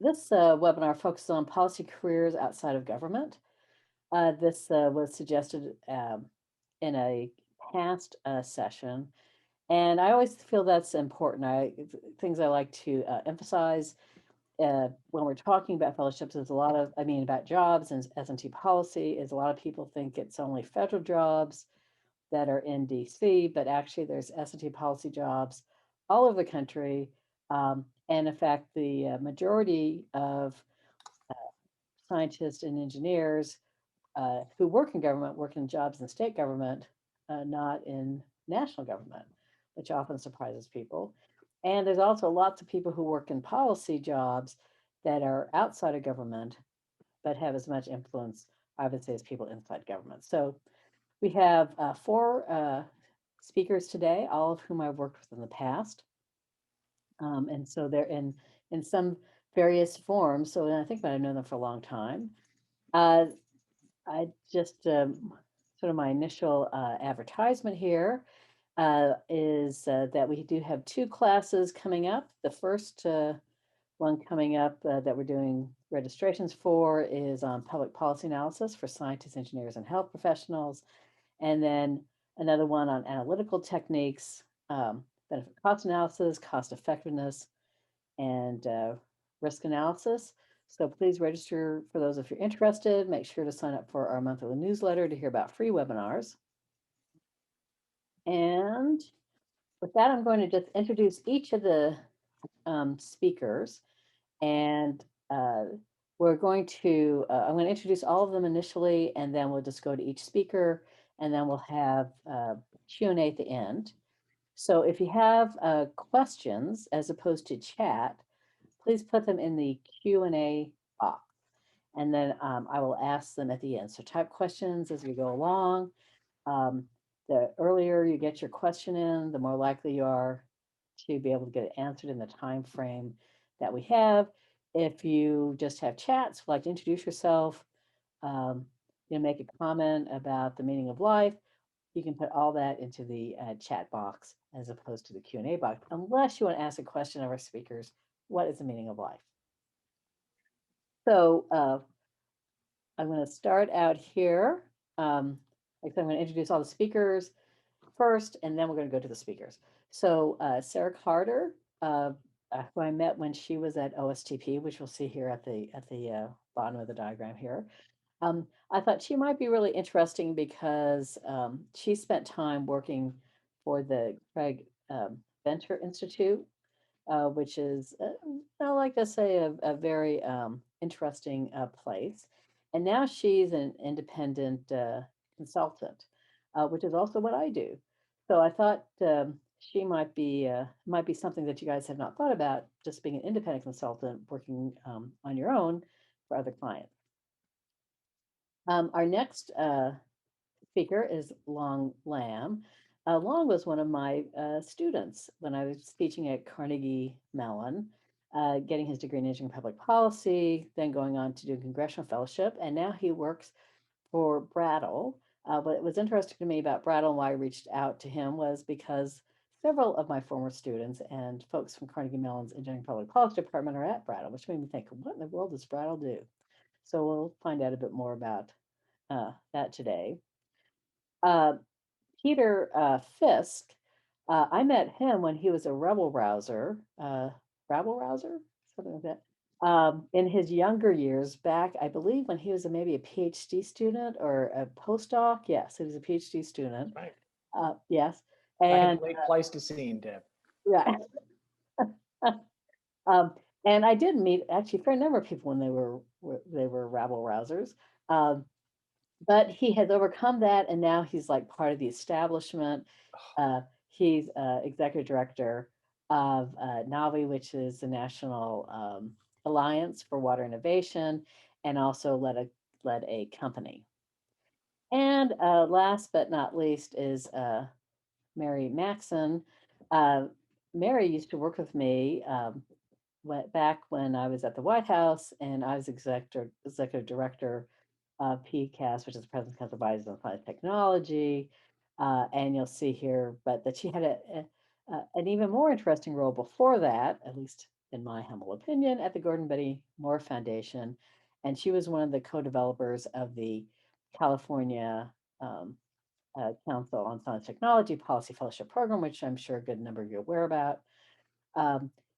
This webinar focuses on policy careers outside of government. This was suggested in a past session, and I always feel that's important. Things I like to emphasize when we're talking about fellowships is about jobs and S&T policy is a lot of people think it's only federal jobs that are in DC, but actually there's S&T policy jobs all over the country. And in fact, the majority of scientists and engineers who work in government work in jobs in state government, not in national government, which often surprises people. And there's also lots of people who work in policy jobs that are outside of government, but have as much influence, I would say, as people inside government. So we have four speakers today, all of whom I've worked with in the past. And so they're in some various forms. So I think I've known them for a long time. I just sort of my initial advertisement here is that we do have two classes coming up. The first one coming up that we're doing registrations for is on public policy analysis for scientists, engineers, and health professionals. And then another one on analytical techniques, benefit cost analysis, cost effectiveness, and risk analysis. So please register for those if you're interested. Make sure to sign up for our monthly newsletter to hear about free webinars. And with that, I'm going to just introduce each of the speakers. And we're going to, I'm going to introduce all of them initially, and then we'll just go to each speaker, and then we'll have Q&A at the end. So if you have questions as opposed to chat, please put them in the Q&A box, and then I will ask them at the end. So type questions as we go along. The earlier you get your question in, the more likely you are to be able to get it answered in the time frame that we have. If you just have chats, like to introduce yourself, make a comment about the meaning of life, you can put all that into the chat box as opposed to the Q&A box, unless you want to ask a question of our speakers, what is the meaning of life? So I'm going to start out here. Like I said, I'm going to introduce all the speakers first, and then we're going to go to the speakers. So Sarah Carter, who I met when she was at OSTP, which we'll see here at the bottom of the diagram here. I thought she might be really interesting because she spent time working for the Craig Venter Institute, which is, I like to say, a very interesting place. And now she's an independent consultant, which is also what I do. So I thought she might be something that you guys have not thought about, just being an independent consultant working on your own for other clients. Our next speaker is Long Lam. Long was one of my students when I was teaching at Carnegie Mellon, getting his degree in engineering public policy, then going on to do a congressional fellowship, and now he works for Brattle. What was interesting to me about Brattle and why I reached out to him was because several of my former students and folks from Carnegie Mellon's engineering public policy department are at Brattle, which made me think, what in the world does Brattle do? So we'll find out a bit more about that today. Peter Fiske, I met him when he was a rabble rouser, something like that. In his younger years back, I believe when he was maybe a PhD student or a postdoc. Yes, he was a PhD student. Right. Yes. And late Pleistocene, Deb. Yeah. And I did meet actually a fair number of people when they were rabble rousers. But he has overcome that, and now he's like part of the establishment. He's executive director of NAVI, which is the National Alliance for Water Innovation, and also led a company. And last but not least is Mary Maxon. Mary used to work with me back when I was at the White House, and I was executive director PCAS, which is the President's Council of Biotechnology, and you'll see here, but that she had an even more interesting role before that, at least in my humble opinion, at the Gordon Betty Moore Foundation. And she was one of the co-developers of the California Council on Science Technology Policy Fellowship Program, which I'm sure a good number of you are aware about.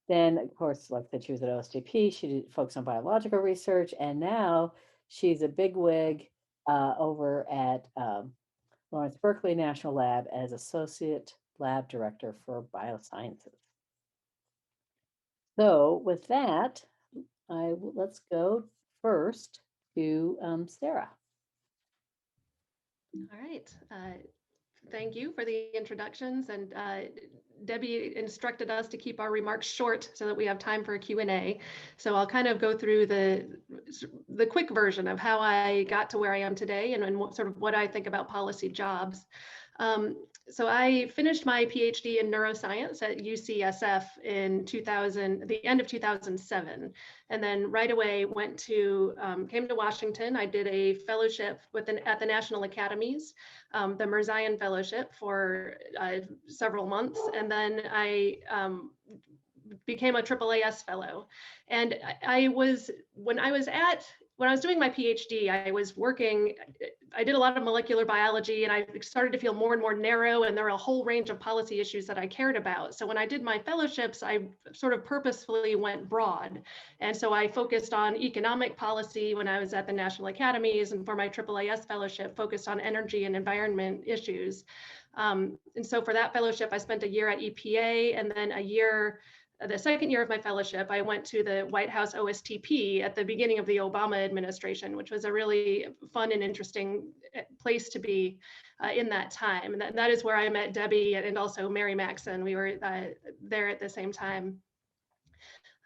Then, of course, like I said, she was at OSTP. She did focus on biological research, and now she's a bigwig over at Lawrence Berkeley National Lab as Associate Lab Director for Biosciences. So with that, let's go first to Sarah. All right. Thank you for the introductions, and Debbie instructed us to keep our remarks short so that we have time for a Q&A. So I'll kind of go through the quick version of how I got to where I am today and what I think about policy jobs. So I finished my PhD in neuroscience at UCSF in the end of 2007, and then right away came to Washington. I did a fellowship at the National Academies, the Mirzayan Fellowship for several months, and then I became a AAAS fellow. And when I was doing my PhD, I did a lot of molecular biology, and I started to feel more and more narrow, and there were a whole range of policy issues that I cared about. So when I did my fellowships, I sort of purposefully went broad. And so I focused on economic policy when I was at the National Academies, and for my AAAS fellowship, focused on energy and environment issues. And so for that fellowship, I spent a year at EPA, and then the second year of my fellowship, I went to the White House OSTP at the beginning of the Obama administration, which was a really fun and interesting place to be in that time. And that is where I met Debbie and also Mary Maxon. We were there at the same time.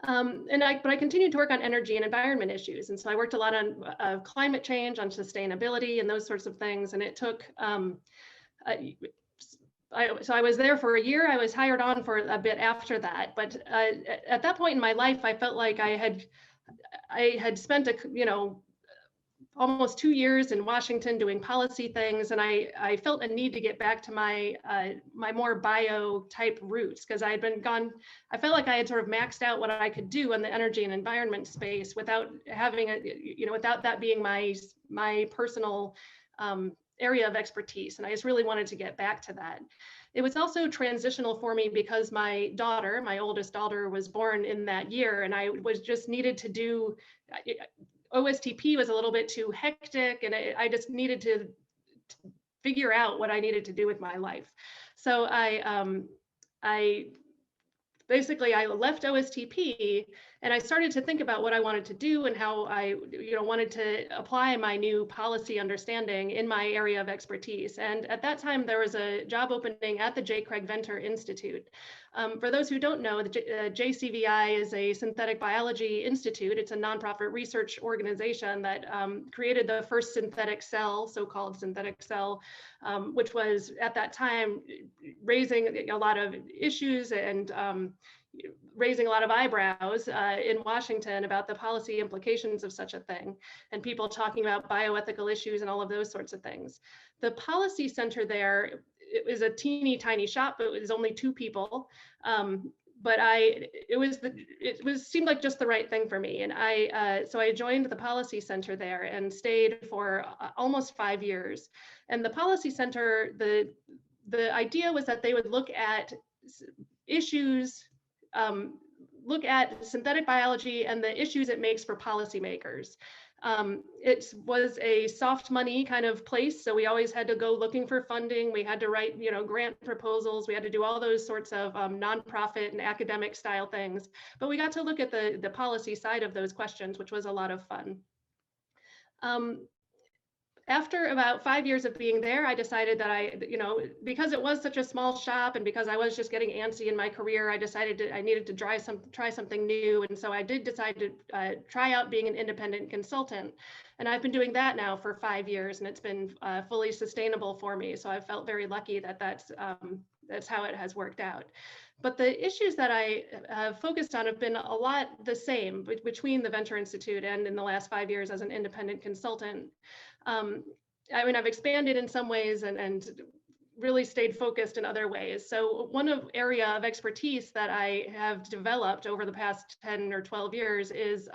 But I continued to work on energy and environment issues. And so I worked a lot on climate change, on sustainability and those sorts of things. And it took, so I was there for a year. I was hired on for a bit after that, but at that point in my life, I felt like I had spent almost 2 years in Washington doing policy things, and I felt a need to get back to my more bio type roots, because I felt like I had sort of maxed out what I could do in the energy and environment space without having without that being my personal area of expertise. And I just really wanted to get back to that. It was also transitional for me because my oldest daughter, was born in that year, and I was just needed to do, OSTP was a little bit too hectic, and I just needed to figure out what I needed to do with my life. So I basically left OSTP, and I started to think about what I wanted to do and how I wanted to apply my new policy understanding in my area of expertise. And at that time, there was a job opening at the J. Craig Venter Institute. For those who don't know, the JCVI is a synthetic biology institute. It's a nonprofit research organization that created the first synthetic cell, so-called synthetic cell, which was at that time raising a lot of issues and raising a lot of eyebrows in Washington about the policy implications of such a thing, and people talking about bioethical issues and all of those sorts of things. The policy center there, it was a teeny tiny shop. It was only 2 people, but it seemed like just the right thing for me. And so I joined the policy center there and stayed for almost 5 years. And the policy center, the idea was that they would look at issues, look at synthetic biology and the issues it makes for policymakers. It was a soft money kind of place, so we always had to go looking for funding. We had to write, grant proposals. We had to do all those sorts of nonprofit and academic style things. But we got to look at the policy side of those questions, which was a lot of fun. After about 5 years of being there, I decided that because it was such a small shop and because I was just getting antsy in my career, I decided I needed to try something new. And so I did decide to try out being an independent consultant. And I've been doing that now for 5 years, and it's been fully sustainable for me. So I felt very lucky that that's how it has worked out. But the issues that I have focused on have been a lot the same between the Venter Institute and in the last 5 years as an independent consultant. I've expanded in some ways and really stayed focused in other ways. So one area of expertise that I have developed over the past 10 or 12 years is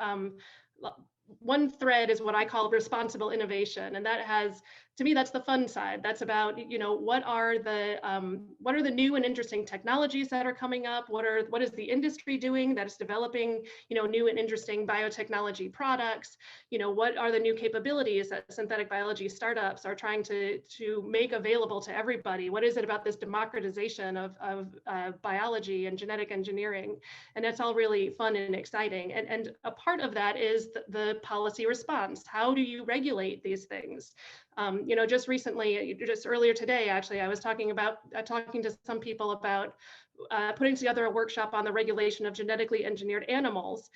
one thread is what I call responsible innovation, and that has, to me, that's the fun side. That's about, what are the new and interesting technologies that are coming up? What is the industry doing that is developing, new and interesting biotechnology products? What are the new capabilities that synthetic biology startups are trying to make available to everybody? What is it about this democratization of biology and genetic engineering? And that's all really fun and exciting. And a part of that is the policy response. How do you regulate these things? Just recently, just earlier today, actually, I was talking to some people about putting together a workshop on the regulation of genetically engineered animals,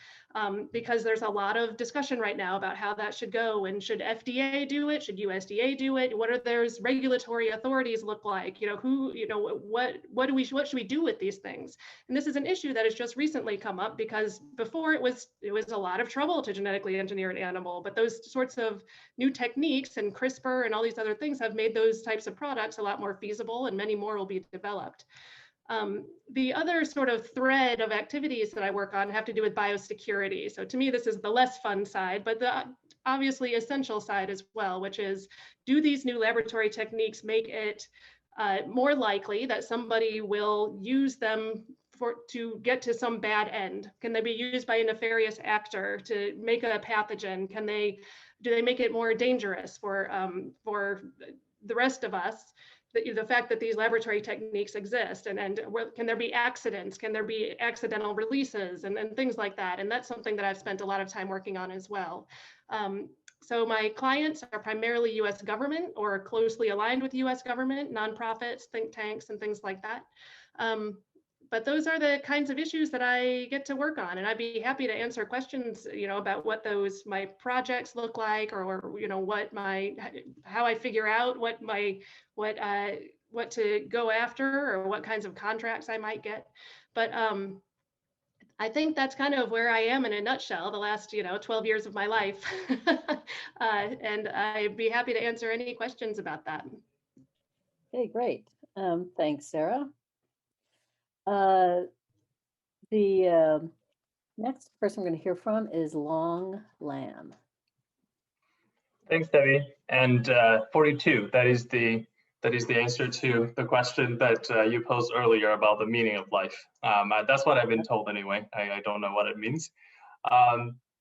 because there's a lot of discussion right now about how that should go, and should FDA do it? Should USDA do it? What are those regulatory authorities look like? What should we do with these things? And this is an issue that has just recently come up, because before it was a lot of trouble to genetically engineer an animal, but those sorts of new techniques and CRISPR and all these other things have made those types of products a lot more feasible, and many more will be developed. The other sort of thread of activities that I work on have to do with biosecurity. So to me, this is the less fun side, but the obviously essential side as well, which is, do these new laboratory techniques make it more likely that somebody will use them to get to some bad end? Can they be used by a nefarious actor to make a pathogen? Do they make it more dangerous for the rest of us? The fact that these laboratory techniques exist, and can there be accidents? Can there be accidental releases and things like that? And that's something that I've spent a lot of time working on as well. So my clients are primarily US government or closely aligned with US government, nonprofits, think tanks, and things like that. But those are the kinds of issues that I get to work on, and I'd be happy to answer questions, about what my projects look like, or how I figure out what to go after, or what kinds of contracts I might get. But I think that's kind of where I am in a nutshell, the last 12 years of my life. And I'd be happy to answer any questions about that. Okay, great. Thanks, Sarah. The next person we're going to hear from is Long Lam. Thanks, Debbie. And 42, that is the answer to the question that you posed earlier about the meaning of life. That's what I've been told anyway. I don't know what it means.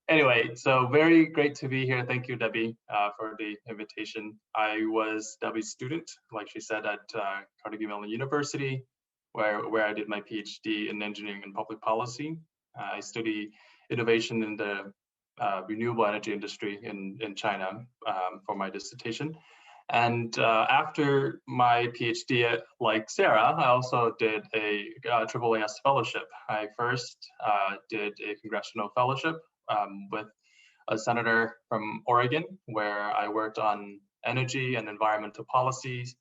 Anyway, so very great to be here. Thank you, Debbie, for the invitation. I was Debbie's student, like she said, at Carnegie Mellon University, where I did my PhD in engineering and public policy. I study innovation in the renewable energy industry in China for my dissertation. And after my PhD, like Sarah, I also did a AAAS fellowship. I first did a congressional fellowship with a senator from Oregon, where I worked on energy and environmental policies.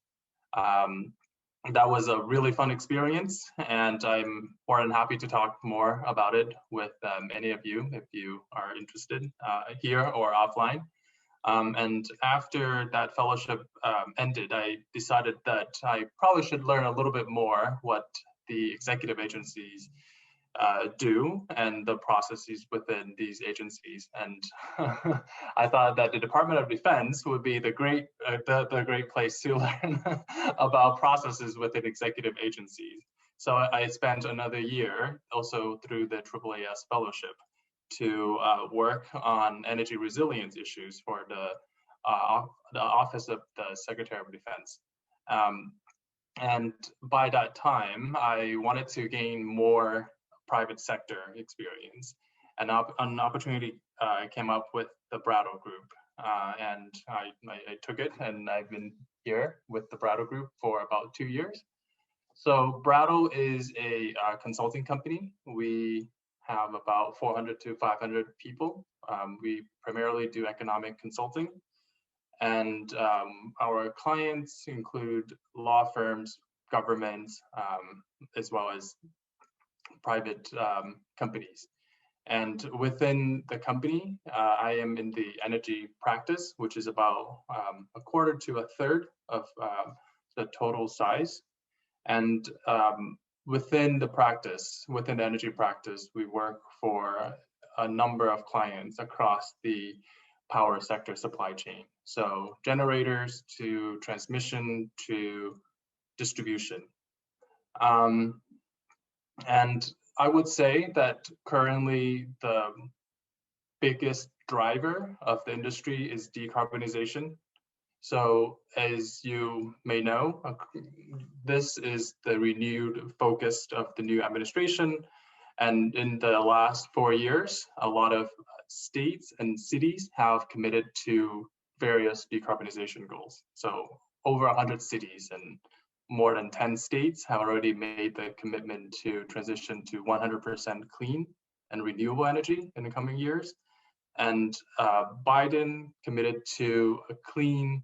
That was a really fun experience, and I'm more than happy to talk more about it with any of you if you are interested here or offline. And after that fellowship ended, I decided that I probably should learn a little bit more what the executive agencies do and the processes within these agencies. And I thought that the Department of Defense would be the great place to learn about processes within executive agencies. So I spent another year also through the AAAS fellowship to work on energy resilience issues for the Office of the Secretary of Defense. And by that time, I wanted to gain more private sector experience. And an opportunity came up with the Brattle group, and I took it, and I've been here with the Brattle group for about 2 years. So Brattle is a consulting company. We have about 400 to 500 people. We primarily do economic consulting, and our clients include law firms, governments, as well as private companies. And within the company, I am in the energy practice, which is about a quarter to a third of the total size. And within the practice, within the energy practice, we work for a number of clients across the power sector supply chain. So generators to transmission to distribution. And I would say that currently the biggest driver of the industry is decarbonization. So as you may know, this is the renewed focus of the new administration. And in the last 4 years, a lot of states and cities have committed to various decarbonization goals. So over 100 cities and more than 10 states have already made the commitment to transition to 100% clean and renewable energy in the coming years. And Biden committed to a clean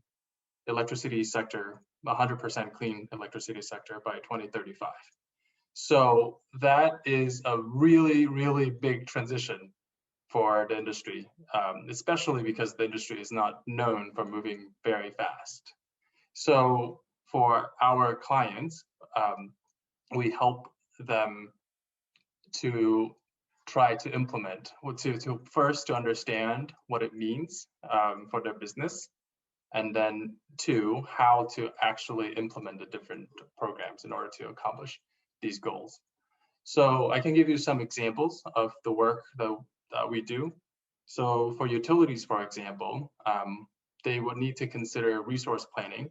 electricity sector, 100% clean electricity sector by 2035. So that is a really, really big transition for the industry, especially because the industry is not known for moving very fast. So for our clients, we help them to try to implement, to first to understand what it means for their business, and then two, how to actually implement the different programs in order to accomplish these goals. So I can give you some examples of the work that we do. So for utilities, for example, they would need to consider resource planning.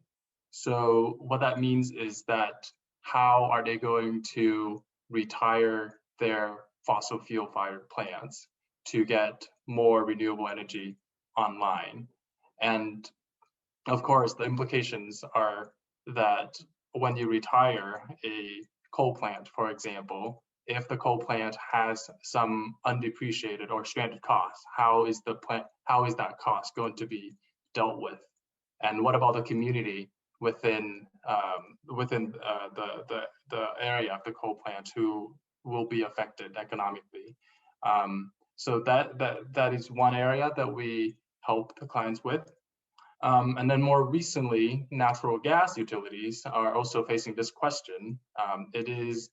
So what that means is that how are they going to retire their fossil fuel fired plants to get more renewable energy online? And of course, the implications are that when you retire a coal plant, for example, if the coal plant has some undepreciated or stranded costs, how is that cost going to be dealt with? And what about the community within the area of the coal plant who will be affected economically? So that is one area that we help the clients with. And then more recently, natural gas utilities are also facing this question. It is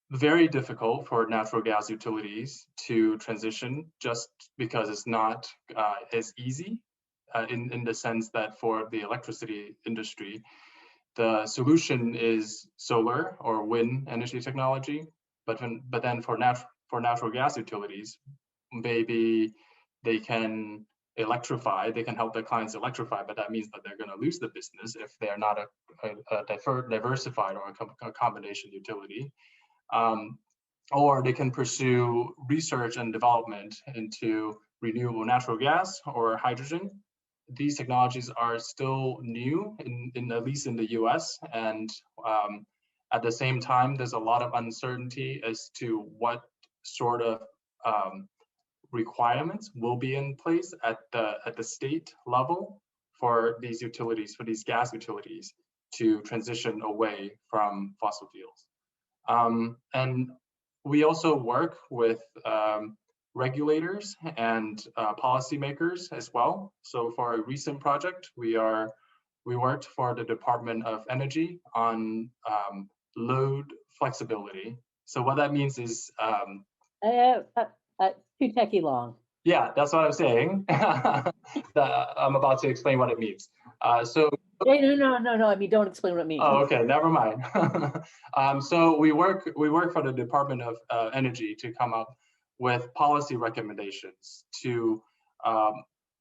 very difficult for natural gas utilities to transition just because it's not as easy in the sense that for the electricity industry, the solution is solar or wind energy technology. But then for natural gas utilities, maybe they can electrify, they can help their clients electrify, but that means that they're going to lose the business if they're not a diversified or a combination utility. Or they can pursue research and development into renewable natural gas or hydrogen. These technologies are still new, at least in the US, and at the same time, there's a lot of uncertainty as to what sort of requirements will be in place at the state level for these utilities, for these gas utilities, to transition away from fossil fuels. And we also work with regulators and policymakers as well. So for a recent project, we worked for the Department of Energy on load flexibility. So what that means is too techie long. Yeah, that's what I'm saying. I'm about to explain what it means. So No. I mean, don't explain what it means. Oh, okay, never mind. So we work for the Department of Energy to come up with policy recommendations to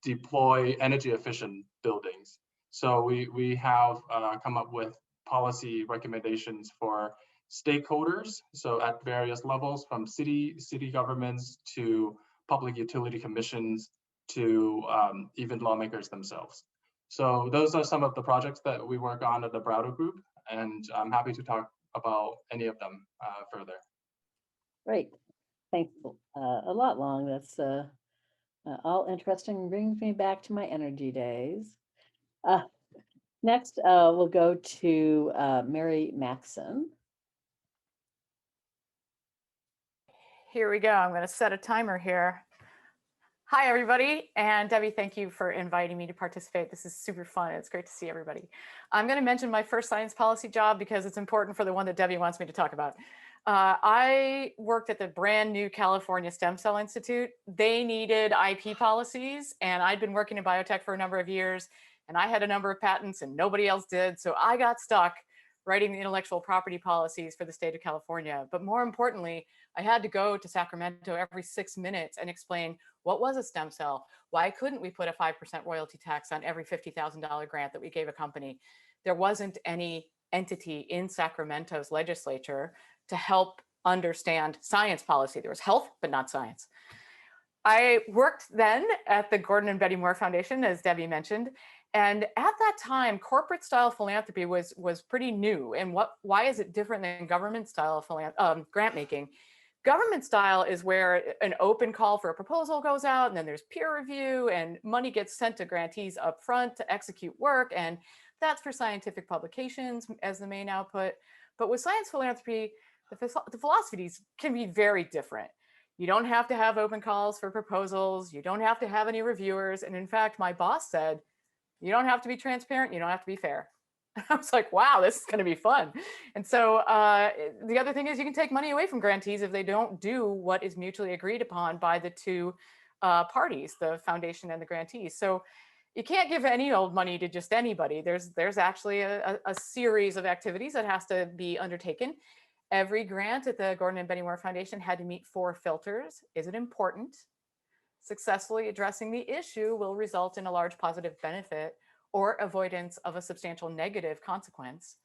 deploy energy efficient buildings. So we have come up with policy recommendations for stakeholders. So at various levels, from city governments to public utility commissions to even lawmakers themselves. So those are some of the projects that we work on at the Brattle Group, and I'm happy to talk about any of them further. Great, thanks a lot, Long. That's all interesting. Brings me back to my energy days. Next, we'll go to Mary Maxson. Here we go. I'm going to set a timer here. Hi, everybody. And Debbie, thank you for inviting me to participate. This is super fun. It's great to see everybody. I'm going to mention my first science policy job because it's important for the one that Debbie wants me to talk about. I worked at the brand new California Stem Cell Institute. They needed IP policies, and I'd been working in biotech for a number of years, and I had a number of patents and nobody else did. So I got stuck writing the intellectual property policies for the state of California. But more importantly, I had to go to Sacramento every 6 minutes and explain what was a stem cell? Why couldn't we put a 5% royalty tax on every $50,000 grant that we gave a company? There wasn't any entity in Sacramento's legislature to help understand science policy. There was health, but not science. I worked then at the Gordon and Betty Moore Foundation, as Debbie mentioned. And at that time, corporate style philanthropy was pretty new. And why is it different than government style grant making? Government style is where an open call for a proposal goes out, and then there's peer review, and money gets sent to grantees up front to execute work. And that's for scientific publications as the main output. But with science philanthropy, the philosophies can be very different. You don't have to have open calls for proposals. You don't have to have any reviewers. And in fact, my boss said, you don't have to be transparent. You don't have to be fair. I was like, wow, this is going to be fun. And so the other thing is you can take money away from grantees if they don't do what is mutually agreed upon by the two parties, the foundation and the grantees. So you can't give any old money to just anybody. There's actually a series of activities that has to be undertaken. Every grant at the Gordon and Betty Moore Foundation had to meet 4 filters. Is it important? Successfully addressing the issue will result in a large positive benefit or avoidance of a substantial negative consequence.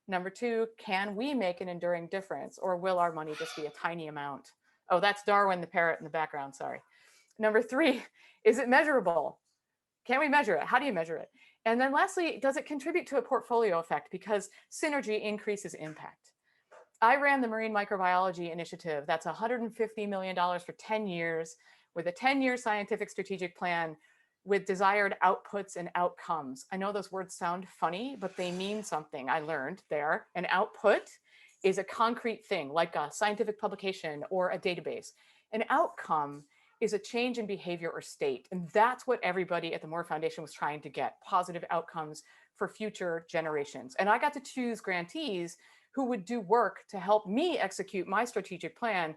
Number 2, can we make an enduring difference, or will our money just be a tiny amount? Oh, that's Darwin the parrot in the background, sorry. Number 3, is it measurable? Can we measure it? How do you measure it? And then lastly, does it contribute to a portfolio effect, because synergy increases impact? I ran the Marine Microbiology Initiative. That's $150 million for 10 years with a 10-year scientific strategic plan with desired outputs and outcomes. I know those words sound funny, but they mean something. I learned there. An output is a concrete thing like a scientific publication or a database. An outcome is a change in behavior or state. And that's what everybody at the Moore Foundation was trying to get, positive outcomes for future generations. And I got to choose grantees who would do work to help me execute my strategic plan.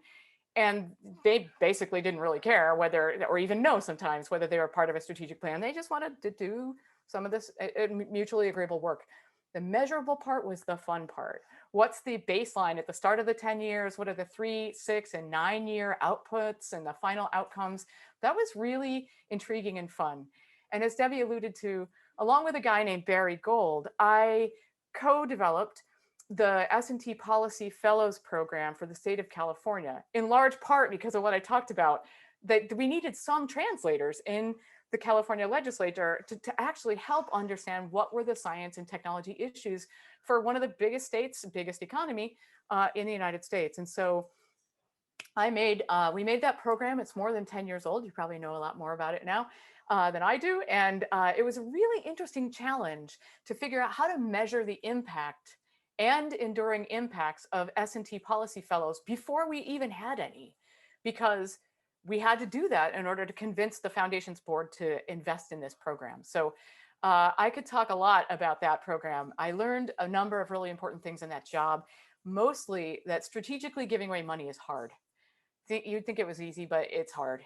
And they basically didn't really care whether, or even know sometimes, whether they were part of a strategic plan. They just wanted to do some of this mutually agreeable work. The measurable part was the fun part. What's the baseline at the start of the 10 years? What are the 3, 6, and 9-year outputs and the final outcomes? That was really intriguing and fun. And as Debbie alluded to, along with a guy named Barry Gold, I co-developed the S&T Policy Fellows Program for the state of California, in large part because of what I talked about, that we needed some translators in the California legislature to actually help understand what were the science and technology issues for one of the biggest states, biggest economy in the United States. And so we made that program. It's more than 10 years old. You probably know a lot more about it now than I do. And it was a really interesting challenge to figure out how to measure the impact and enduring impacts of S&T policy fellows before we even had any, because we had to do that in order to convince the foundation's board to invest in this program. So I could talk a lot about that program. I learned a number of really important things in that job, mostly that strategically giving away money is hard. You'd think it was easy, but it's hard.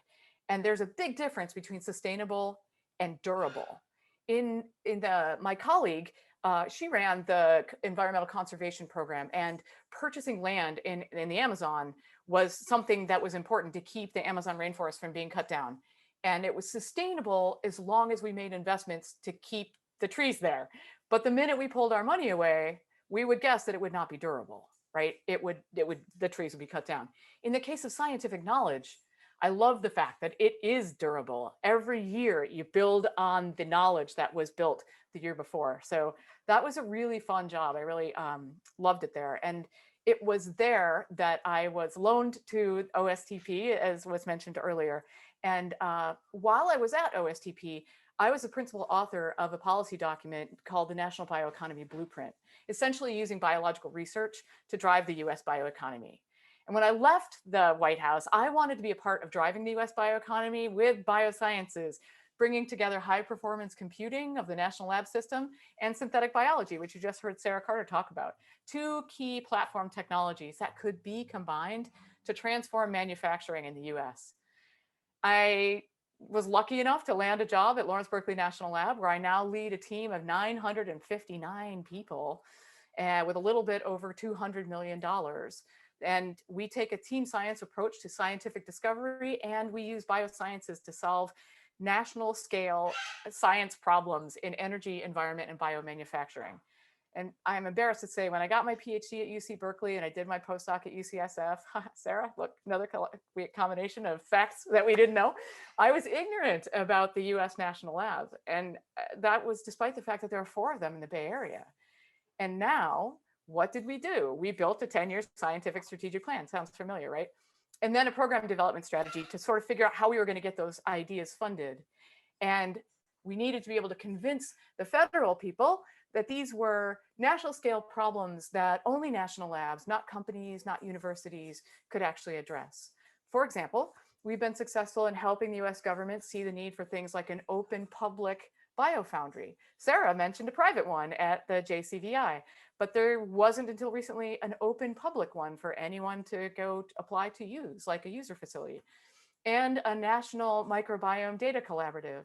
And there's a big difference between sustainable and durable. My colleague, she ran the environmental conservation program, and purchasing land in the Amazon was something that was important to keep the Amazon rainforest from being cut down. And it was sustainable as long as we made investments to keep the trees there. But the minute we pulled our money away, we would guess that it would not be durable, right? The trees would be cut down. In the case of scientific knowledge, I love the fact that it is durable. Every year you build on the knowledge that was built the year before. So that was a really fun job. I really loved it there. And it was there that I was loaned to OSTP, as was mentioned earlier. And while I was at OSTP, I was the principal author of a policy document called the National Bioeconomy Blueprint, essentially using biological research to drive the US bioeconomy. And when I left the White House, I wanted to be a part of driving the US bioeconomy with Biosciences, bringing together high performance computing of the national lab system and synthetic biology, which you just heard Sarah Carter talk about. Two key platform technologies that could be combined to transform manufacturing in the US. I was lucky enough to land a job at Lawrence Berkeley National Lab, where I now lead a team of 959 people with a little bit over $200 million. And we take a team science approach to scientific discovery, and we use biosciences to solve national scale science problems in energy, environment, and biomanufacturing. And I'm embarrassed to say, when I got my PhD at UC Berkeley and I did my postdoc at UCSF, Sarah, look, another combination of facts that we didn't know. I was ignorant about the US National Lab. And that was despite the fact that there are 4 of them in the Bay Area. And now, what did we do? We built a 10-year scientific strategic plan. Sounds familiar, right? And then a program development strategy to sort of figure out how we were going to get those ideas funded. And we needed to be able to convince the federal people that these were national scale problems that only national labs, not companies, not universities, could actually address. For example, we've been successful in helping the US government see the need for things like an open public biofoundry. Sarah mentioned a private one at the JCVI, but there wasn't until recently an open public one for anyone to go apply to use, like a user facility, and a national microbiome data collaborative.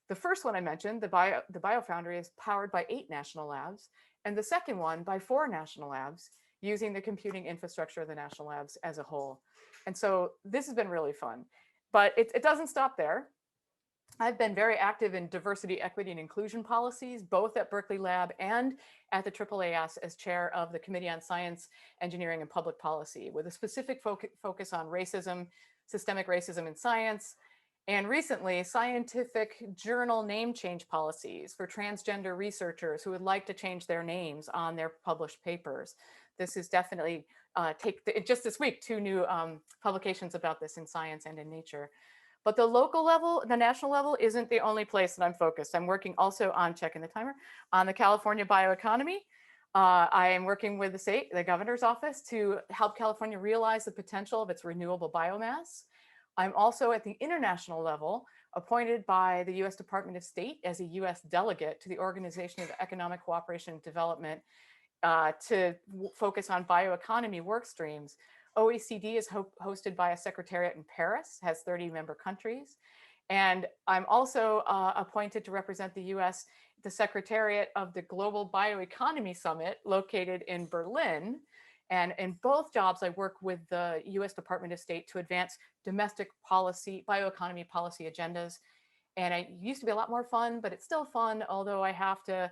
The first one I mentioned, the Biofoundry, is powered by 8 national labs, and the second one by 4 national labs, using the computing infrastructure of the national labs as a whole. And so this has been really fun, but it doesn't stop there. I've been very active in diversity, equity, and inclusion policies, both at Berkeley Lab and at the AAAS as chair of the Committee on Science, Engineering, and Public Policy, with a specific focus on racism, systemic racism in science, and recently, scientific journal name change policies for transgender researchers who would like to change their names on their published papers. This is definitely, just this week, 2 new publications about this in Science and in Nature. But the local level, the national level, isn't the only place that I'm focused. I'm working also on, checking the timer, on the California bioeconomy. I am working with the governor's office to help California realize the potential of its renewable biomass. I'm also at the international level appointed by the US Department of State as a US delegate to the Organization of Economic Cooperation and Development to focus on bioeconomy work streams. OECD is hosted by a secretariat in Paris, has 30 member countries. And I'm also appointed to represent the US, the secretariat of the Global Bioeconomy Summit located in Berlin. And in both jobs, I work with the US Department of State to advance domestic policy, bioeconomy policy agendas. And it used to be a lot more fun, but it's still fun, although I have to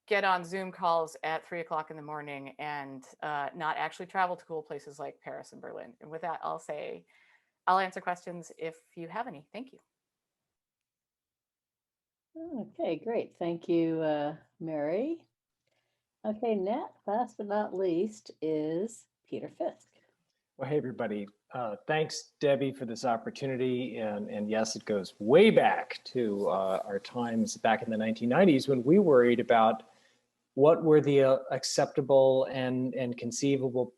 get on Zoom calls at 3 o'clock in the morning and not actually travel to cool places like Paris and Berlin. And with that, I'll answer questions if you have any. Thank you. Okay, great. Thank you, Mary. Okay, last but not least is Peter Fiske. Well, hey, everybody. Thanks, Debbie, for this opportunity. And yes, it goes way back to our times back in the 1990s when we worried about what were the acceptable and conceivable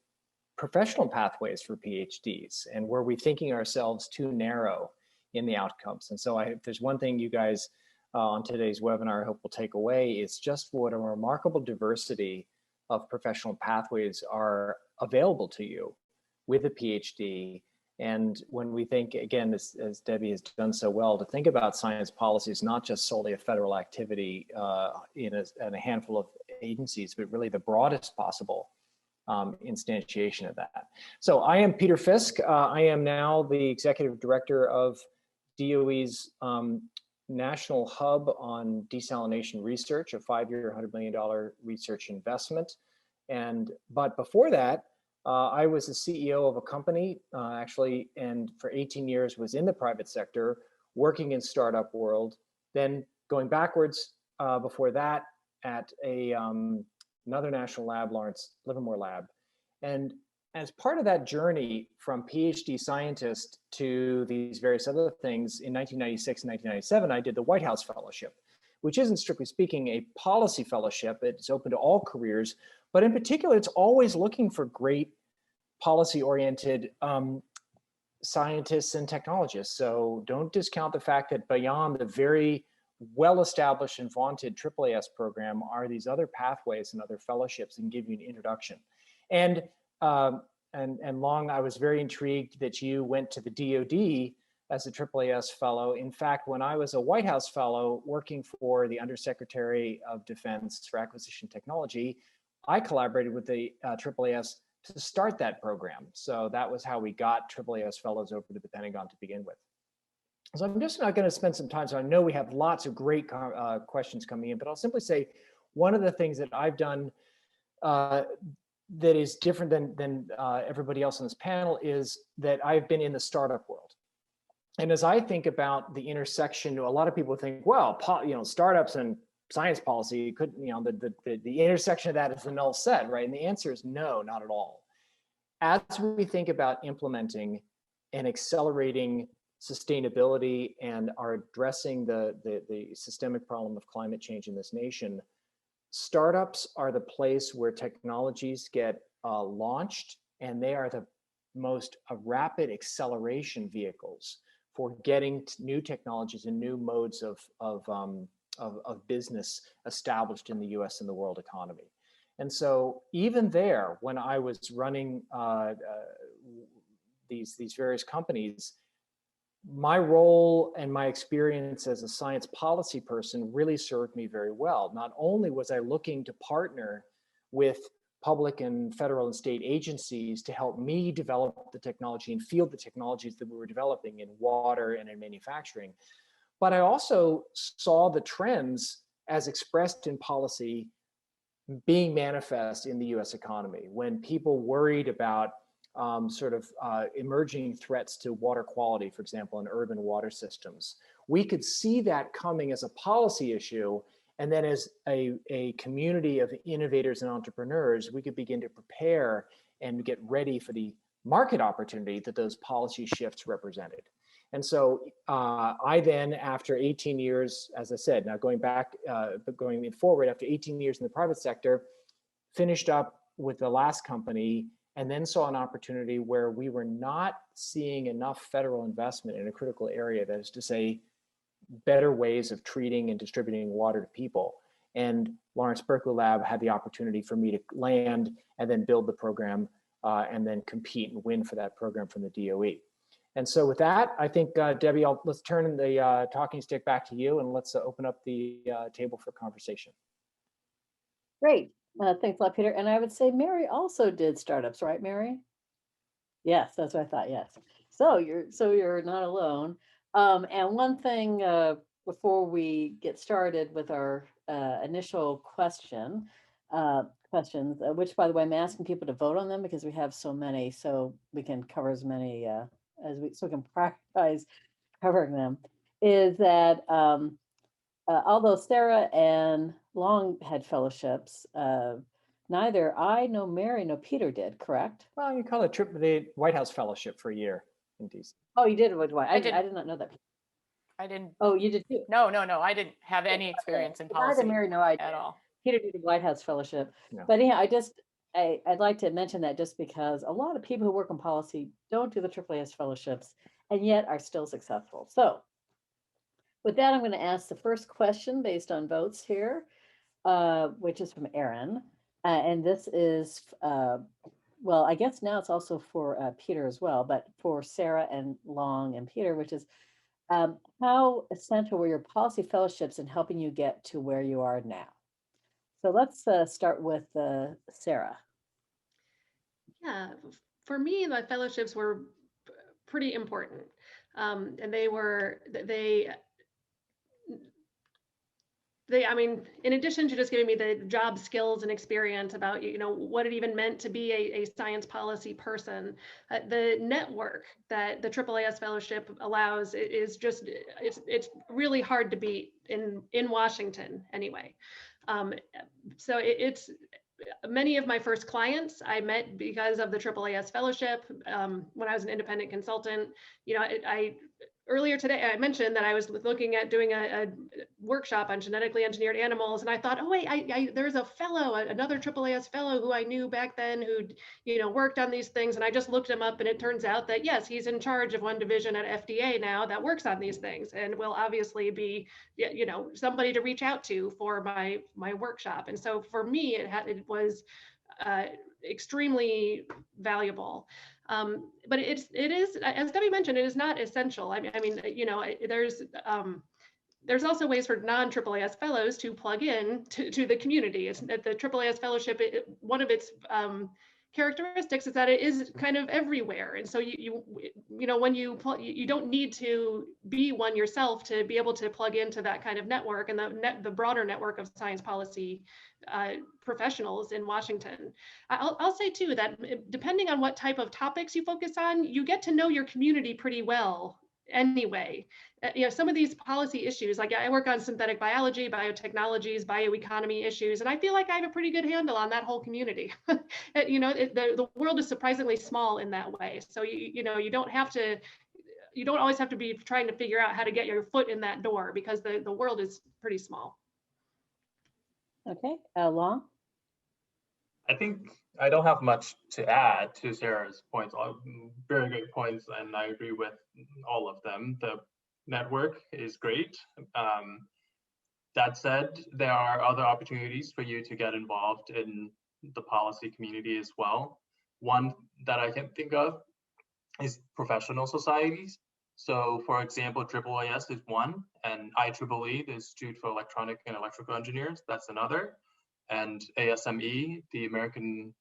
professional pathways for PhDs. And were we thinking ourselves too narrow in the outcomes? And so if there's one thing you guys on today's webinar I hope will take away, it's just what a remarkable diversity of professional pathways are available to you with a PhD. And when we think, again, as Debbie has done so well, to think about science policy is not just solely a federal activity in a handful of agencies, but really the broadest possible instantiation of that. So I am Peter Fiske. I am now the Executive Director of DOE's National Hub on Desalination Research, a 5-year, $100 million research investment. But before that, I was the CEO of a company, actually, and for 18 years was in the private sector, working in startup world. Then going backwards, before that, at another national lab, Lawrence Livermore Lab. And as part of that journey from PhD scientist to these various other things, in 1996 and 1997, I did the White House Fellowship, which isn't strictly speaking a policy fellowship. It's open to all careers, but in particular, it's always looking for great policy-oriented scientists and technologists. So don't discount the fact that beyond the very well-established and vaunted AAAS program are these other pathways and other fellowships and give you an introduction. And Long, I was very intrigued that you went to the DoD as a AAAS fellow. In fact, when I was a White House fellow working for the Undersecretary of Defense for Acquisition Technology, I collaborated with the AAAS to start that program. So that was how we got AAAS fellows over to the Pentagon to begin with. So I'm just not going to spend some time. So I know we have lots of great questions coming in, but I'll simply say one of the things that I've done that is different than everybody else on this panel is that I've been in the startup world. And as I think about the intersection, a lot of people think, well, startups and science policy could, the intersection of that is the null set, right? And the answer is no, not at all. As we think about implementing and accelerating sustainability and are addressing the systemic problem of climate change in this nation, startups are the place where technologies get launched, and they are the most rapid acceleration vehicles for getting new technologies and new modes of business established in the US and the world economy. And so even there, when I was running these various companies, my role and my experience as a science policy person really served me very well. Not only was I looking to partner with public and federal and state agencies to help me develop the technology and field the technologies that we were developing in water and in manufacturing, but I also saw the trends as expressed in policy being manifest in the US economy. When people worried about emerging threats to water quality, for example, in urban water systems, we could see that coming as a policy issue. And then as a community of innovators and entrepreneurs, we could begin to prepare and get ready for the market opportunity that those policy shifts represented. And so I then, after 18 years, as I said, now going back, but going forward, after 18 years in the private sector, finished up with the last company, and then saw an opportunity where we were not seeing enough federal investment in a critical area, that is to say, better ways of treating and distributing water to people. And Lawrence Berkeley Lab had the opportunity for me to land and then build the program and then compete and win for that program from the DOE. And so with that, I think, Debbie, let's turn the talking stick back to you, and let's open up the table for conversation. Great. Thanks a lot, Peter. And I would say Mary also did startups, right, Mary? Yes, that's what I thought. Yes. So you're not alone. And one thing before we get started with our initial questions, which, by the way, I'm asking people to vote on them because we have so many, so we can cover as many so we can prioritize covering them, is that although Sarah and Long had fellowships, neither I nor Mary nor Peter did, correct? Well, you call it the White House Fellowship for a year in DC. Oh, you did with White. I did. did not know that. I didn't. Oh, you did too? No. I didn't have any experience in policy Neither Mary nor I did at all. Peter did the White House Fellowship. No. But yeah, I'd like to mention that just because a lot of people who work in policy don't do the AAAS fellowships and yet are still successful. So with that, I'm going to ask the first question based on votes here, which is from Aaron. And this is, well, I guess now it's also for Peter as well, but for Sarah and Long and Peter, which is how essential were your policy fellowships in helping you get to where you are now? So let's start with Sarah. Yeah, for me, the fellowships were pretty important. And I mean, in addition to just giving me the job skills and experience about, what it even meant to be a science policy person, the network that the AAAS Fellowship allows is just, it's really hard to beat in Washington anyway. So it's many of my first clients I met because of the AAAS Fellowship. When I was an independent consultant, I earlier today, I mentioned that I was looking at doing a workshop on genetically engineered animals, and I thought, oh wait, there's a fellow, another AAAS fellow who I knew back then who worked on these things, and I just looked him up, and it turns out that yes, he's in charge of one division at FDA now that works on these things, and will obviously be somebody to reach out to for my workshop. And so for me, it was extremely valuable. But it is, as Debbie mentioned, it is not essential. I mean, there's also ways for non-AAAS fellows to plug in to the community. It's that the AAAS fellowship, one of its characteristics is that it is kind of everywhere. And so when you don't need to be one yourself to be able to plug into that kind of network and the broader network of science policy professionals in Washington. I'll say too that depending on what type of topics you focus on, you get to know your community pretty well anyway. Some of these policy issues, like I work on synthetic biology, biotechnologies, bioeconomy issues, and I feel like I have a pretty good handle on that whole community. The world is surprisingly small in that way. So you don't always have to be trying to figure out how to get your foot in that door, because the world is pretty small. Okay, Long? I think I don't have much to add to Sarah's points. Very great points, and I agree with all of them. The network is great. That said, there are other opportunities for you to get involved in the policy community as well. One that I can think of is professional societies. So for example, AAAS is one, and IEEE, the Institute for Electronic and Electrical Engineers, that's another. And ASME, the American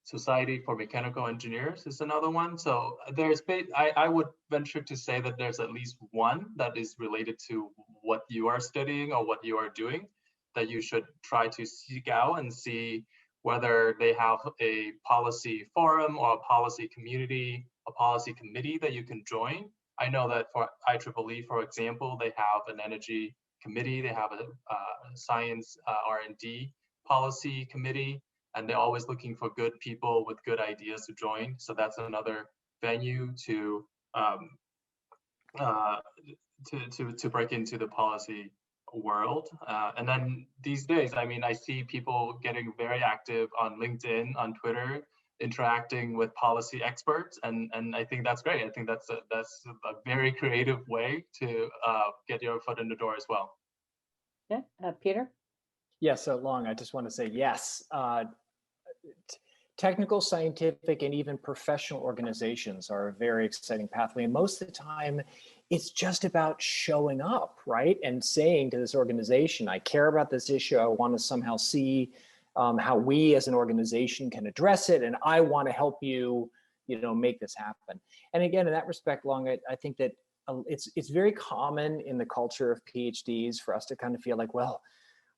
Society for Mechanical Engineers, is another one. So I would venture to say that there's at least one that is related to what you are studying or what you are doing that you should try to seek out and see whether they have a policy forum or a policy community, a policy committee that you can join. I know that for IEEE, for example, they have an energy committee, they have a science R&D policy committee, and they're always looking for good people with good ideas to join. So that's another venue to break into the policy world. And then these days, I mean, I see people getting very active on LinkedIn, on Twitter, interacting with policy experts, and I think that's great. I think that's a very creative way to get your foot in the door as well. Yeah, Peter? Yes, so Long, I just want to say yes. Technical, scientific, and even professional organizations are a very exciting pathway. And most of the time, it's just about showing up, right? And saying to this organization, I care about this issue. I want to somehow see how we as an organization can address it. And I want to help you, make this happen. And again, in that respect, Long, I think that it's very common in the culture of PhDs for us to kind of feel like, well,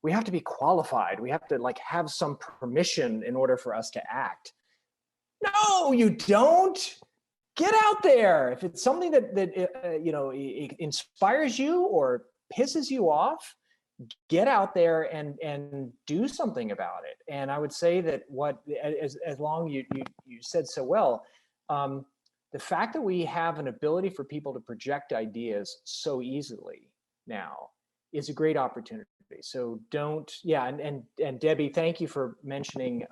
we have to be qualified. We have to have some permission in order for us to act. No, you don't. Get out there. If it's something that it inspires you or pisses you off, get out there and do something about it. And I would say that as Long you said so well, the fact that we have an ability for people to project ideas so easily now is a great opportunity. So and Debbie, thank you for mentioning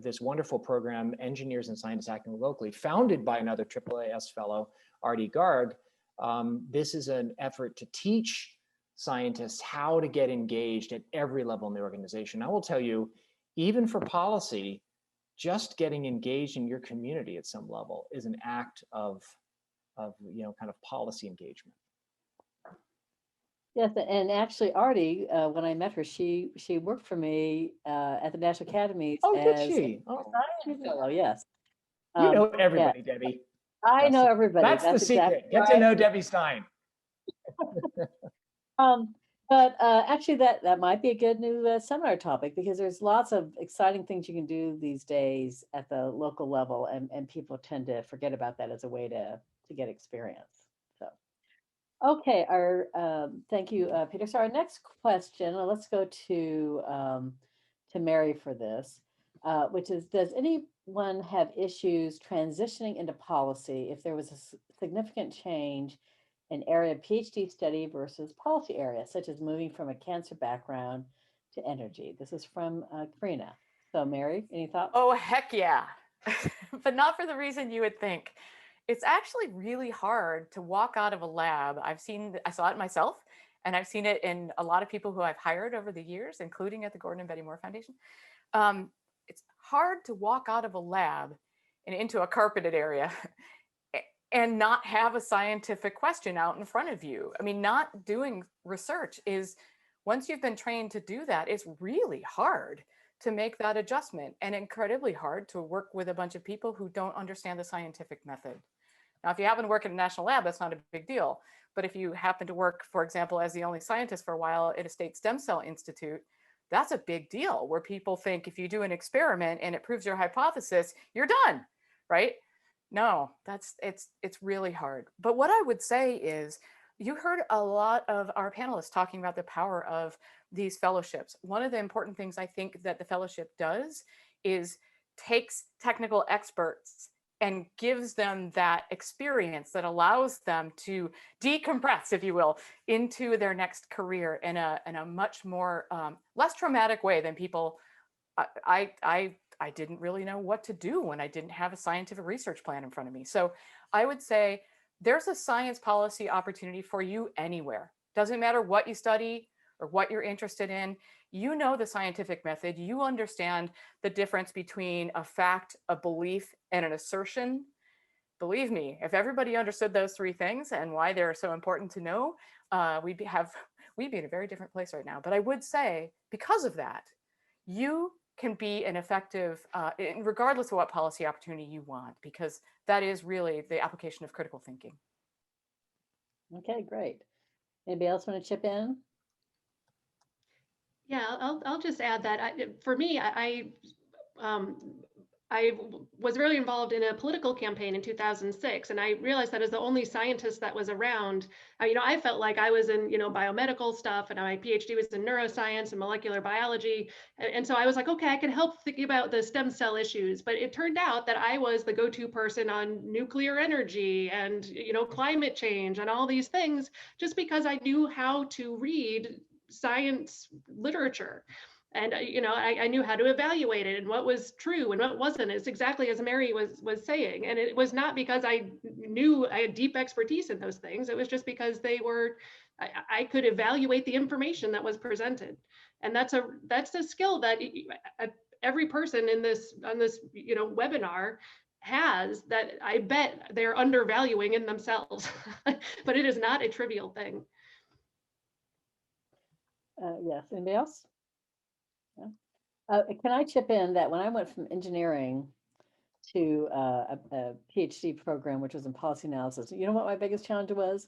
this wonderful program, Engineers and Scientists Acting Locally, founded by another AAAS fellow, Artie Garg. This is an effort to teach scientists how to get engaged at every level in the organization. I will tell you, even for policy, just getting engaged in your community at some level is an act of kind of policy engagement. Yes, and actually, Artie, when I met her, she worked for me at the National Academies. Oh, did as she? a science fellow, yes. You know everybody, yeah. Debbie. I know everybody. That's the secret. Exactly Get to know Debbie Stine. But actually, that might be a good new seminar topic, because there's lots of exciting things you can do these days at the local level, and people tend to forget about that as a way to get experience. So, okay, thank you, Peter. So our next question, let's go to Mary for this. which is, does anyone have issues transitioning into policy if there was a significant change in area of PhD study versus policy area, such as moving from a cancer background to energy? This is from Karina. So Mary, any thoughts? Oh, heck yeah. But not for the reason you would think. It's actually really hard to walk out of a lab. I saw it myself, and I've seen it in a lot of people who I've hired over the years, including at the Gordon and Betty Moore Foundation. It's hard to walk out of a lab and into a carpeted area and not have a scientific question out in front of you. I mean, not doing research is, once you've been trained to do that, it's really hard to make that adjustment, and incredibly hard to work with a bunch of people who don't understand the scientific method. Now, if you happen to work in a national lab, that's not a big deal. But if you happen to work, for example, as the only scientist for a while at a state stem cell institute, that's a big deal, where people think if you do an experiment and it proves your hypothesis, you're done, right? No, it's really hard. But what I would say is, you heard a lot of our panelists talking about the power of these fellowships. One of the important things I think that the fellowship does is takes technical experts and gives them that experience that allows them to decompress, if you will, into their next career in a much more less traumatic way than people. I didn't really know what to do when I didn't have a scientific research plan in front of me. So I would say there's a science policy opportunity for you anywhere. Doesn't matter what you study or what you're interested in. You know the scientific method. You understand the difference between a fact, a belief, and an assertion. Believe me, if everybody understood those three things and why they're so important to know, we'd be in a very different place right now. But I would say, because of that, you can be an effective, regardless of what policy opportunity you want, because that is really the application of critical thinking. Okay, great. Anybody else want to chip in? Yeah, I'll just add that for me, I was really involved in a political campaign in 2006, and I realized that as the only scientist that was around, I felt like I was in, biomedical stuff, and my PhD was in neuroscience and molecular biology. And so I was like, okay, I can help think about the stem cell issues. But it turned out that I was the go-to person on nuclear energy and, climate change and all these things, just because I knew how to read science literature. And I knew how to evaluate it and what was true and what wasn't. It's exactly as Mary was saying. And it was not because I knew I had deep expertise in those things. It was just because I could evaluate the information that was presented. And that's a skill that every person on this webinar has, that I bet they're undervaluing in themselves. But it is not a trivial thing. Yes, anybody else? Can I chip in that when I went from engineering to a PhD program, which was in policy analysis, you know what my biggest challenge was?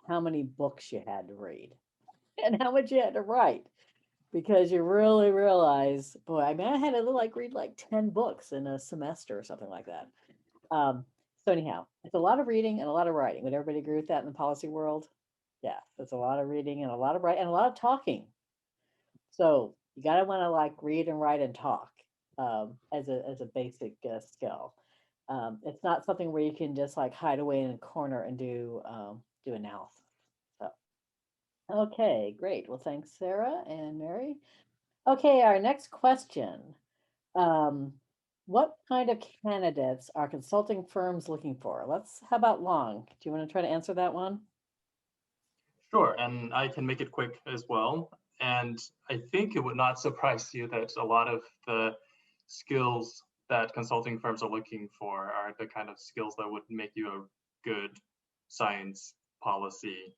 How many books you had to read and how much you had to write, because you really realize, boy, I mean, I had to read 10 books in a semester or something like that. So anyhow, it's a lot of reading and a lot of writing. Would everybody agree with that in the policy world? Yeah, it's a lot of reading and a lot of writing and a lot of talking. So you gotta want to read and write and talk as a basic skill. It's not something where you can just hide away in a corner and do analysis. So okay, great. Well, thanks, Sarah and Mary. Okay, our next question. What kind of candidates are consulting firms looking for? How about Long? Do you want to try to answer that one? Sure, and I can make it quick as well. And I think it would not surprise you that a lot of the skills that consulting firms are looking for are the kind of skills that would make you a good science policy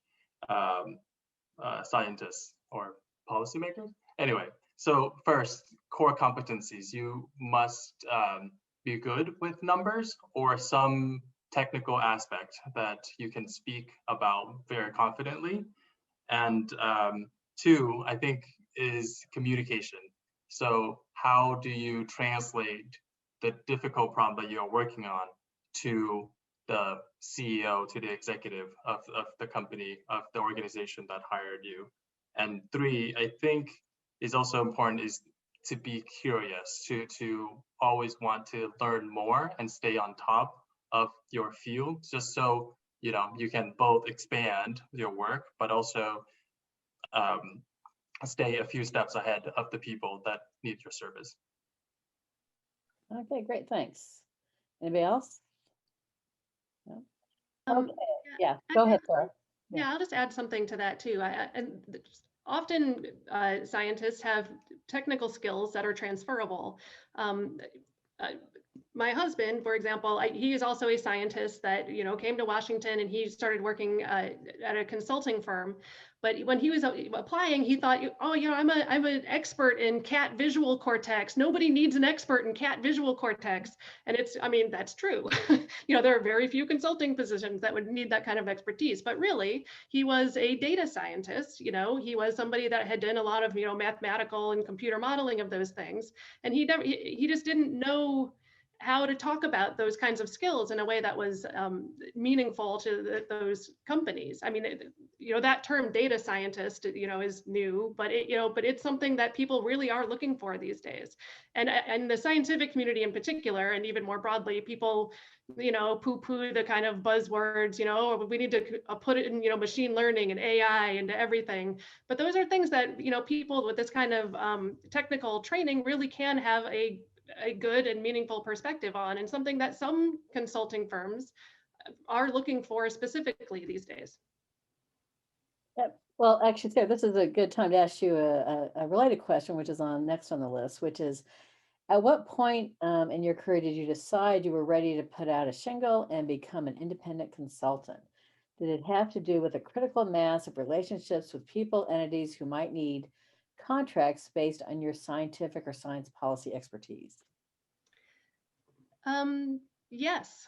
scientist or policymaker. Anyway, so first, core competencies. You must be good with numbers or some technical aspect that you can speak about very confidently. And two, I think, is communication. So how do you translate the difficult problem that you're working on to the CEO, to the executive of the company, of the organization that hired you? And three, I think is also important, is to be curious, to always want to learn more and stay on top of your field, just so you can both expand your work, but also stay a few steps ahead of the people that need your service. Okay, great, thanks. Anybody else? No? Um, Okay, yeah, go ahead, Sarah. Yeah, I'll just add something to that too. Often scientists have technical skills that are transferable. My husband, for example, he is also a scientist that came to Washington, and he started working at a consulting firm. But when he was applying, he thought, oh, I'm an expert in cat visual cortex. Nobody needs an expert in cat visual cortex. And that's true. There are very few consulting positions that would need that kind of expertise. But really, he was a data scientist. He was somebody that had done a lot of mathematical and computer modeling of those things. And he just didn't know how to talk about those kinds of skills in a way that was meaningful to those companies. That term data scientist, is new, but it's something that people really are looking for these days. And the scientific community in particular, and even more broadly, people, poo-poo the kind of buzzwords, we need to put it in, machine learning and AI into everything. But those are things that, people with this kind of technical training really can have a good and meaningful perspective on, and something that some consulting firms are looking for specifically these days. Yep. Well, actually, Sarah, this is a good time to ask you a related question, which is next on the list, which is, at what point in your career did you decide you were ready to put out a shingle and become an independent consultant? Did it have to do with a critical mass of relationships with people, entities who might need contracts based on your scientific or science policy expertise? Yes.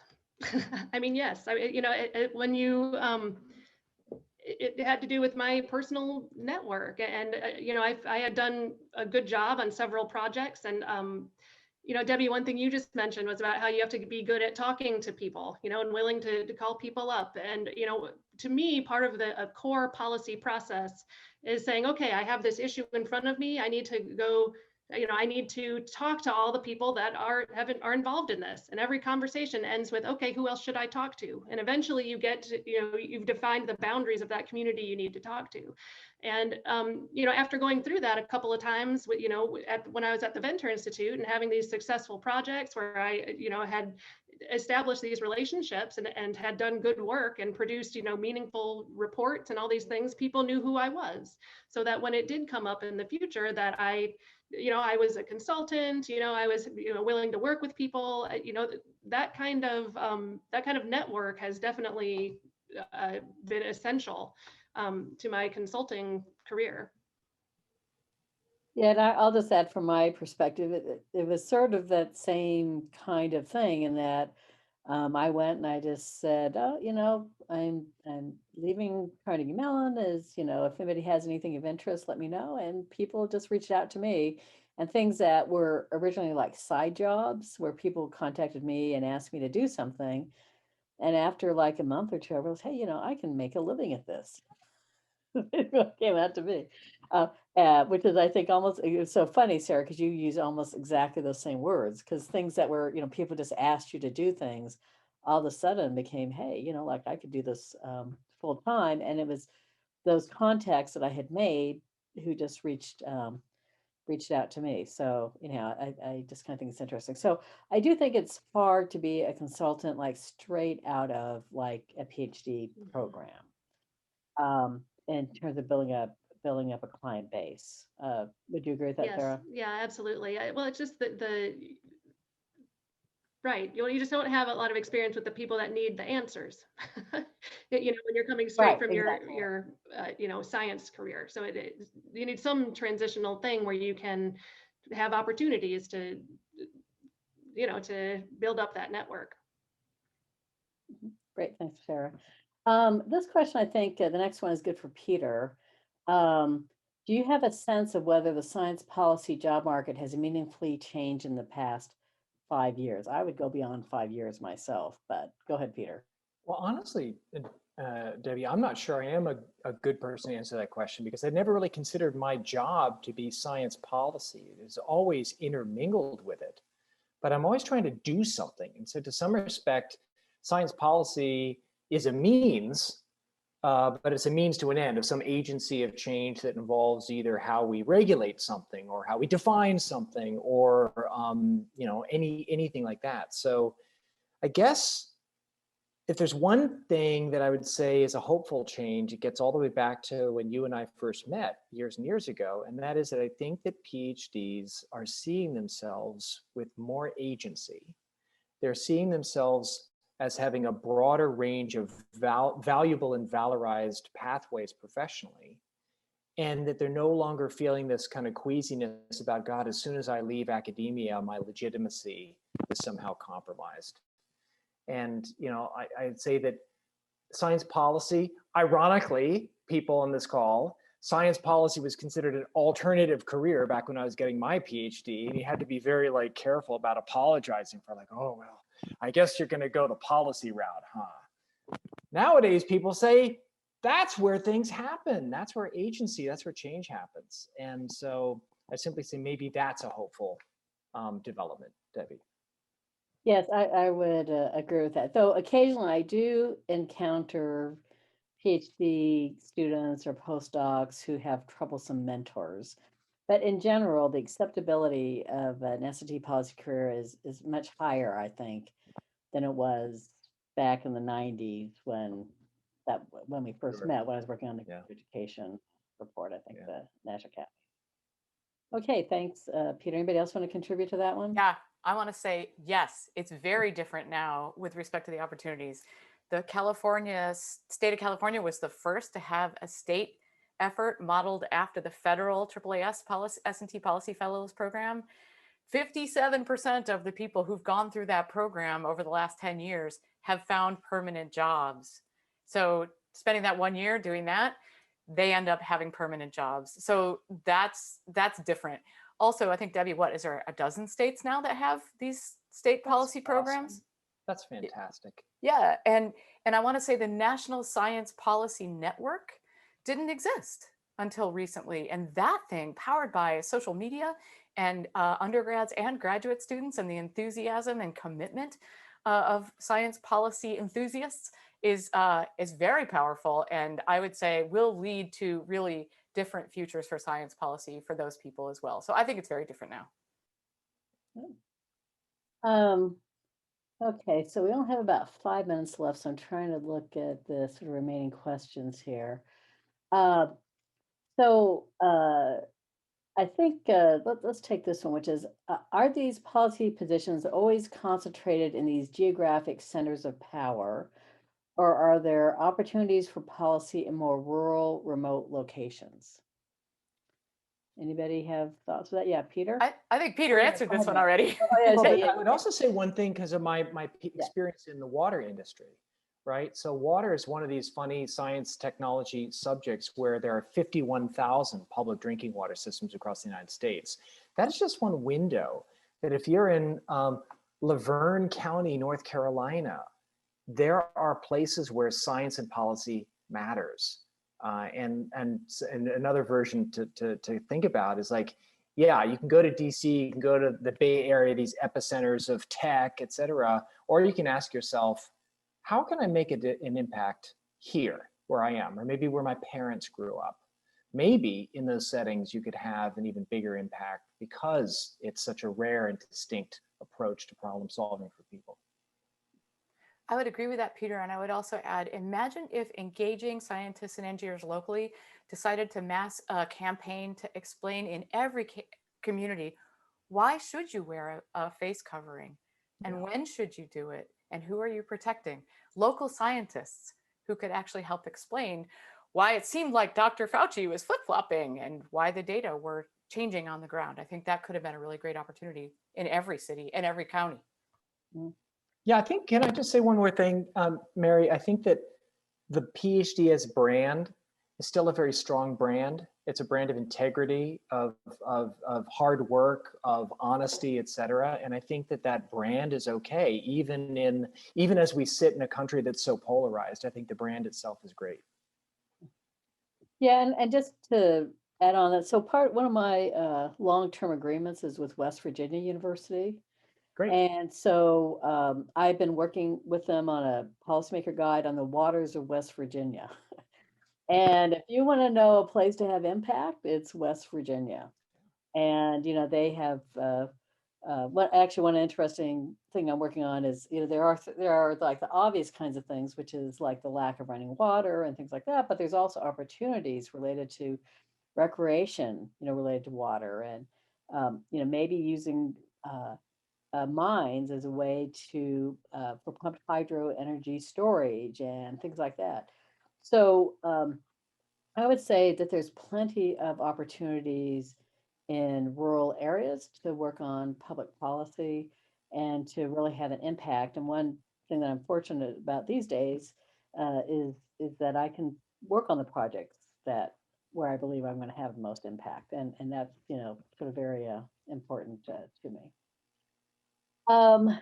Yes. When you, it had to do with my personal network, and I had done a good job on several projects, and Debbie, one thing you just mentioned was about how you have to be good at talking to people, and willing to call people up. And to me, part of a core policy process is saying, okay, I have this issue in front of me. I need to go. I need to talk to all the people that are involved in this. And every conversation ends with, okay, who else should I talk to? And eventually you get to, you've defined the boundaries of that community you need to talk to. And, after going through that a couple of times, when I was at the Venter Institute and having these successful projects where I, had established these relationships and had done good work and produced, meaningful reports and all these things, people knew who I was. So that when it did come up in the future that I was a consultant, I was, willing to work with people, that kind of network has definitely been essential to my consulting career. Yeah, and I'll just add from my perspective, it was sort of that same kind of thing in that I went and I just said, oh, I'm leaving Carnegie Mellon. If anybody has anything of interest, let me know. And people just reached out to me, and things that were originally like side jobs where people contacted me and asked me to do something. And after like a month or two, I realized, hey, I can make a living at this. It came out to me, which is, I think, almost, it was so funny, Sarah, because you use almost exactly those same words, because things that were, people just asked you to do things, all of a sudden became, hey, like I could do this full time. And it was those contacts that I had made who just reached out to me. So, I just kind of think it's interesting. So I do think it's hard to be a consultant like straight out of like a PhD program. In terms of building up a client base. Would you agree with that, Yes, Sarah? yeah, absolutely. Well, it's just right. You just don't have a lot of experience with the people that need the answers. When you're coming straight Right, from exactly. your science career. So you need some transitional thing where you can have opportunities to build up that network. Great, thanks, Sarah. This question, I think the next one is good for Peter. Do you have a sense of whether the science policy job market has meaningfully changed in the past 5 years? I would go beyond 5 years myself, but go ahead, Peter. Well, honestly, Debbie, I'm not sure I am a good person to answer that question because I never really considered my job to be science policy. It's always intermingled with it, but I'm always trying to do something. And so to some respect, science policy is a means, but it's a means to an end of some agency of change that involves either how we regulate something or how we define something or you know, anything like that. So I guess if there's one thing that I would say is a hopeful change, it gets all the way back to when you and I first met years and years ago. And that is that I think that PhDs are seeing themselves with more agency. They're seeing themselves as having a broader range of valuable and valorized pathways professionally. And that they're no longer feeling this kind of queasiness about, God, as soon as I leave academia, my legitimacy is somehow compromised. And, you know, I'd say that science policy, ironically, people on this call, science policy was considered an alternative career back when I was getting my PhD. And you had to be very like careful about apologizing for like, oh, well, I guess you're going to go the policy route, huh? Nowadays, people say that's where things happen. That's where agency, that's where change happens. And so I simply say maybe that's a hopeful development, Debbie. Yes, I would agree with that. Though occasionally I do encounter PhD students or postdocs who have troublesome mentors. But in general, the acceptability of an S&T policy career is much higher, I think, than it was back in the 90s when we first met, when I was working on the education report, I think, the National Academy. Okay, thanks, Peter. Anybody else want to contribute to that one? Yeah, I want to say, yes, it's very different now with respect to the opportunities. The state of California was the first to have a state effort modeled after the federal AAAS S&T Policy Fellows program. 57% of the people who've gone through that program over the last 10 years have found permanent jobs. So spending that 1 year doing that, they end up having permanent jobs. So that's different. Also, I think, Debbie, what is there, a dozen states now that have these state policy programs? Awesome. That's fantastic. Yeah, and I want to say the National Science Policy Network didn't exist until recently. And that thing, powered by social media and undergrads and graduate students, and the enthusiasm and commitment of science policy enthusiasts is very powerful, and I would say will lead to really different futures for science policy for those people as well. So I think it's very different now. Okay, so we only have about 5 minutes left, so I'm trying to look at the sort of remaining questions here. I think let's take this one, which is, are these policy positions always concentrated in these geographic centers of power, or are there opportunities for policy in more rural, remote locations? Anybody have thoughts of that? Yeah, Peter? I think Peter answered this one already. I would also say one thing because of my experience in the water industry, right? So water is one of these funny science technology subjects where there are 51,000 public drinking water systems across the United States. That is just one window that if you're in Laverne County, North Carolina, there are places where science and policy matters. And another version to think about is like, yeah, you can go to DC, you can go to the Bay Area, these epicenters of tech, et cetera, or you can ask yourself, how can I make an impact here where I am, or maybe where my parents grew up? Maybe in those settings, you could have an even bigger impact because it's such a rare and distinct approach to problem solving for people. I would agree with that, Peter. And I would also add, imagine if engaging scientists and engineers locally decided to mass campaign to explain in every community, why should you wear a face covering? And when should you do it? And who are you protecting? Local scientists who could actually help explain why it seemed like Dr. Fauci was flip-flopping and why the data were changing on the ground. I think that could have been a really great opportunity in every city and every county. Yeah, I think, can I just say one more thing, Mary? I think that the PhD as brand is still a very strong brand. It's a brand of integrity, of hard work, of honesty, et cetera. And I think that that brand is okay, even as we sit in a country that's so polarized. I think the brand itself is great. Yeah, and just to add on that, so one of my long-term agreements is with West Virginia University. Great. And so I've been working with them on a policymaker guide on the waters of West Virginia. And if you want to know a place to have impact, it's West Virginia. And, you know, they have, one interesting thing I'm working on is, you know, there are like the obvious kinds of things, which is like the lack of running water and things like that. But there's also opportunities related to recreation, you know, related to water and, you know, maybe using mines as a way to for pumped hydro energy storage and things like that. So I would say that there's plenty of opportunities in rural areas to work on public policy and to really have an impact. And one thing that I'm fortunate about these days is that I can work on the projects that where I believe I'm going to have the most impact, and that's, you know, sort of very important to me. Um,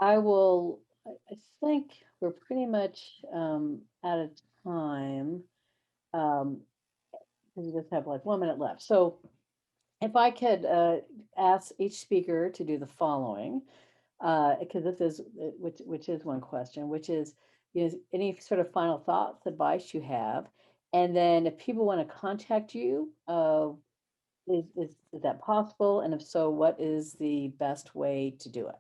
I think we're pretty much out of time. We just have like 1 minute left. So if I could ask each speaker to do the following, because this is, which is one question, which is, you know, any sort of final thoughts, advice you have, and then if people want to contact you, is that possible? And if so, what is the best way to do it?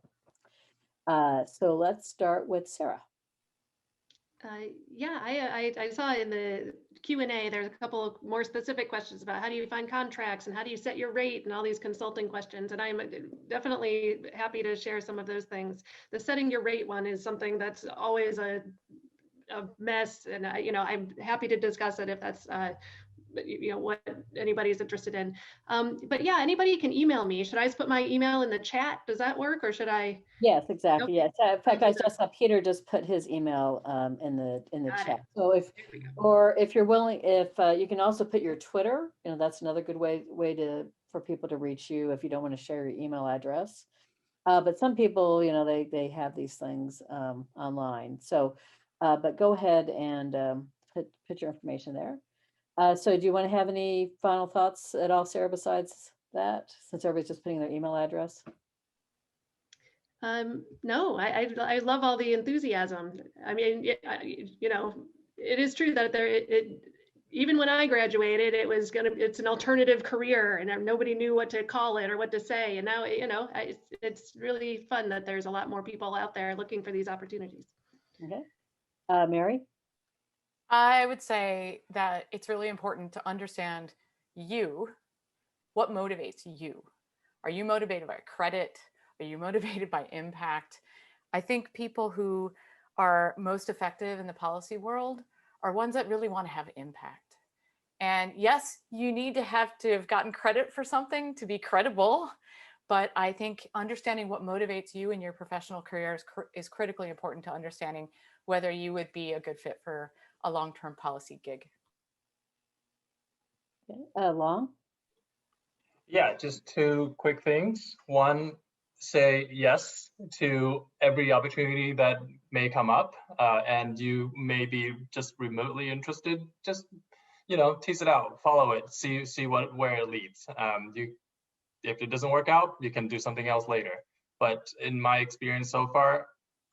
So let's start with Sarah. Yeah, I saw in the Q&A, there's a couple of more specific questions about how do you find contracts and how do you set your rate and all these consulting questions. And I'm definitely happy to share some of those things. The setting your rate one is something that's always a mess. And, you know, I'm happy to discuss it if that's, you know, what anybody's interested in. But yeah, anybody can email me. Should I just put my email in the chat? Does that work, or should I? Yes, exactly. Okay. Yes. In fact, I just saw Peter just put his email in the Got chat. it. So if you're willing, if you can also put your Twitter, you know, that's another good way for people to reach you if you don't want to share your email address. But some people, you know, they have these things online. So, but go ahead and put your information there. So do you want to have any final thoughts at all, Sarah, besides that, since everybody's just putting their email address? No, I love all the enthusiasm. I mean, you know, it is true that even when I graduated, it's an alternative career and nobody knew what to call it or what to say. And now, you know, it's really fun that there's a lot more people out there looking for these opportunities. Okay. Mary? I would say that it's really important to understand what motivates you. Are you motivated by credit? Are you motivated by impact? I think people who are most effective in the policy world are ones that really want to have impact. And yes, you need to have gotten credit for something to be credible, but I think understanding what motivates you in your professional career is critically important to understanding whether you would be a good fit for a long-term policy gig. Okay. Long? Yeah, just two quick things. One, say yes to every opportunity that may come up, and you may be just remotely interested. Just, you know, tease it out, follow it, see where it leads. If it doesn't work out, you can do something else later. But in my experience so far,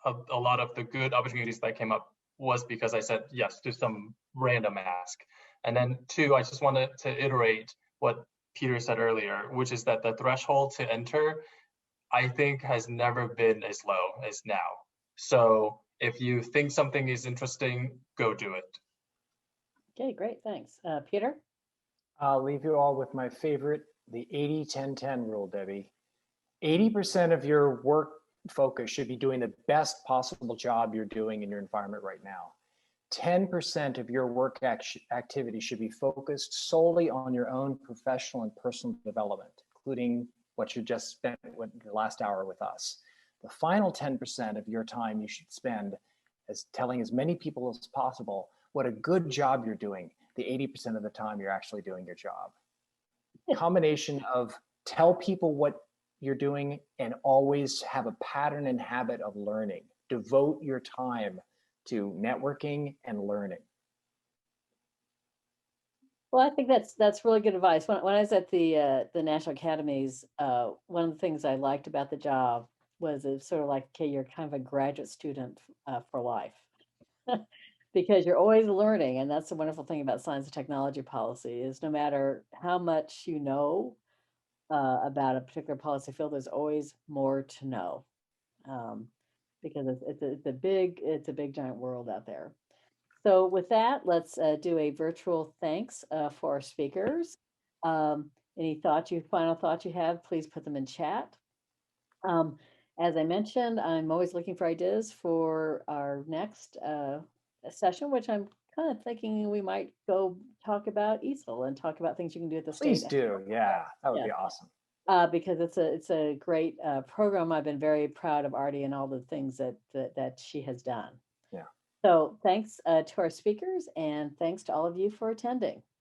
a lot of the good opportunities that came up was because I said yes to some random ask. And then two, I just wanted to iterate what Peter said earlier, which is that the threshold to enter, I think, has never been as low as now. So if you think something is interesting, go do it. Okay, great, thanks. Peter? I'll leave you all with my favorite, the 80-10-10 rule, Debbie. 80% of your work focus should be doing the best possible job you're doing in your environment right now. 10% of your work activity should be focused solely on your own professional and personal development, including what you just spent with your last hour with us. The final 10% of your time you should spend as telling as many people as possible what a good job you're doing the 80% of the time you're actually doing your job. Combination of tell people what you're doing and always have a pattern and habit of learning. Devote your time to networking and learning. Well, I think that's really good advice. When I was at the National Academies, one of the things I liked about the job was it's sort of like, okay, you're kind of a graduate student for life. Because you're always learning, and that's the wonderful thing about science and technology policy is no matter how much you know about a particular policy field, there's always more to know, because it's a big giant world out there. So with that, let's do a virtual thanks for our speakers. Any final thoughts you have, please put them in chat. As I mentioned, I'm always looking for ideas for our next session, which I'm kind of thinking we might go talk about ESOL and talk about things you can do at the Please state. do. Yeah, that would be awesome. Because it's a great program. I've been very proud of Artie and all the things that she has done. Yeah. So thanks to our speakers, and thanks to all of you for attending.